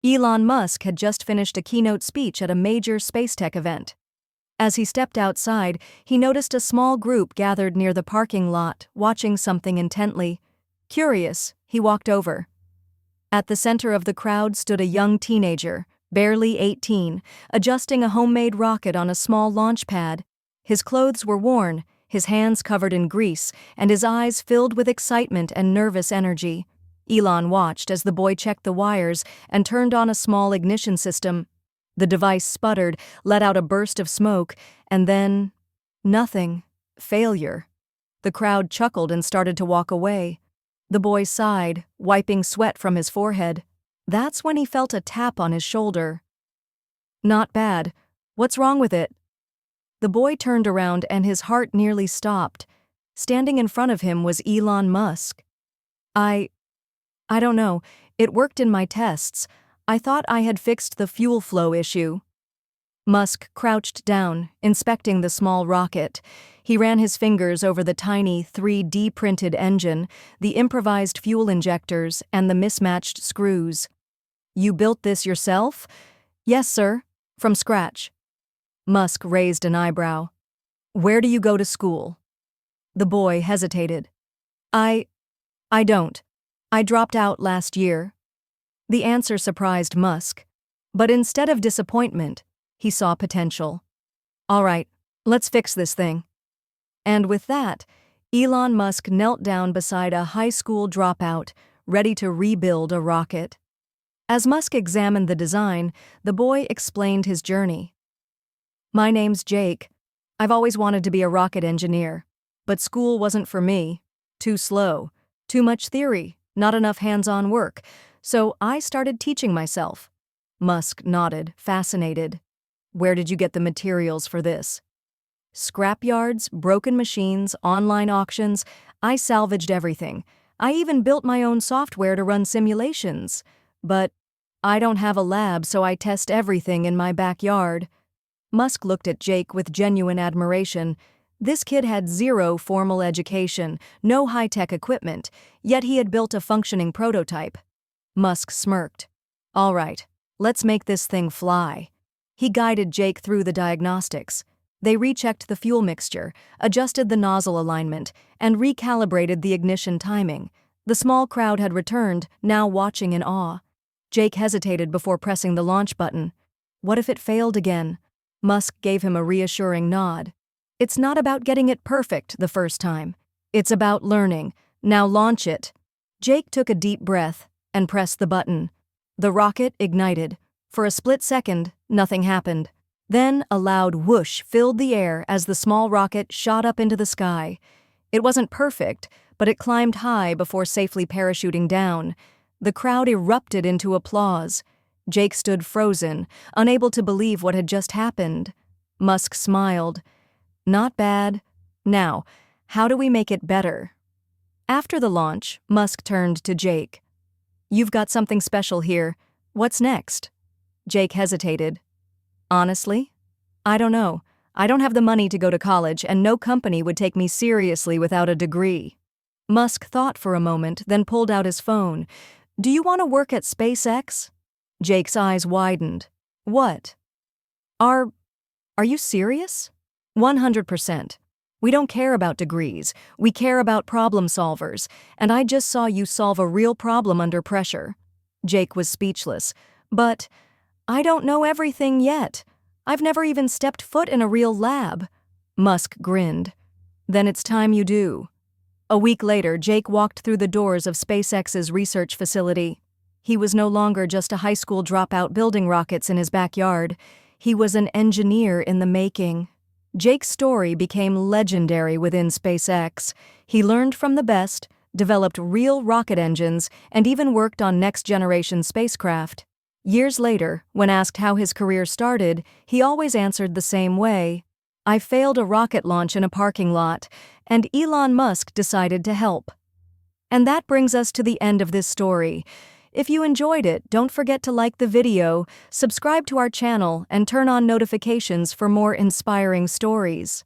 Elon Musk had just finished a keynote speech at a major space tech event. As he stepped outside, he noticed a small group gathered near the parking lot, watching something intently. Curious, he walked over. At the center of the crowd stood a young teenager, barely 18, adjusting a homemade rocket on a small launch pad. His clothes were worn, his hands covered in grease, and his eyes filled with excitement and nervous energy. Elon watched as the boy checked the wires and turned on a small ignition system. The device sputtered, let out a burst of smoke, and then nothing. Failure. The crowd chuckled and started to walk away. The boy sighed, wiping sweat from his forehead. That's when he felt a tap on his shoulder. "Not bad. What's wrong with it?" The boy turned around and his heart nearly stopped. Standing in front of him was Elon Musk. I don't know. It worked in my tests. I thought I had fixed the fuel flow issue." Musk crouched down, inspecting the small rocket. He ran his fingers over the tiny 3D-printed engine, the improvised fuel injectors, and the mismatched screws. "You built this yourself?" "Yes, sir. From scratch." Musk raised an eyebrow. "Where do you go to school?" The boy hesitated. I don't. I dropped out last year." The answer surprised Musk. But instead of disappointment, he saw potential. "All right, let's fix this thing." And with that, Elon Musk knelt down beside a high school dropout, ready to rebuild a rocket. As Musk examined the design, the boy explained his journey. "My name's Jake. I've always wanted to be a rocket engineer. But school wasn't for me. Too slow. Too much theory. Not enough hands-on work. So I started teaching myself." Musk nodded, fascinated. "Where did you get the materials for this?" "Scrapyards, broken machines, online auctions. I salvaged everything. I even built my own software to run simulations. But I don't have a lab, so I test everything in my backyard." Musk looked at Jake with genuine admiration. This kid had zero formal education, no high-tech equipment, yet he had built a functioning prototype. Musk smirked. "All right, let's make this thing fly." He guided Jake through the diagnostics. They rechecked the fuel mixture, adjusted the nozzle alignment, and recalibrated the ignition timing. The small crowd had returned, now watching in awe. Jake hesitated before pressing the launch button. What if it failed again? Musk gave him a reassuring nod. "It's not about getting it perfect the first time. It's about learning. Now launch it." Jake took a deep breath and pressed the button. The rocket ignited. For a split second, nothing happened. Then a loud whoosh filled the air as the small rocket shot up into the sky. It wasn't perfect, but it climbed high before safely parachuting down. The crowd erupted into applause. Jake stood frozen, unable to believe what had just happened. Musk smiled. "Not bad. Now, how do we make it better?" After the launch, Musk turned to Jake. "You've got something special here. What's next?" Jake hesitated. "Honestly, I don't know. I don't have the money to go to college, and no company would take me seriously without a degree." Musk thought for a moment, then pulled out his phone. "Do you want to work at SpaceX?" Jake's eyes widened. "What? Are you serious?" 100%. We don't care about degrees. We care about problem solvers, and I just saw you solve a real problem under pressure." Jake was speechless. "But I don't know everything yet. I've never even stepped foot in a real lab." Musk grinned. "Then it's time you do." A week later, Jake walked through the doors of SpaceX's research facility. He was no longer just a high school dropout building rockets in his backyard. He was an engineer in the making. Jake's story became legendary within SpaceX. He learned from the best, developed real rocket engines, and even worked on next-generation spacecraft. Years later, when asked how his career started, he always answered the same way. "I failed a rocket launch in a parking lot, and Elon Musk decided to help." And that brings us to the end of this story. If you enjoyed it, don't forget to like the video, subscribe to our channel, and turn on notifications for more inspiring stories.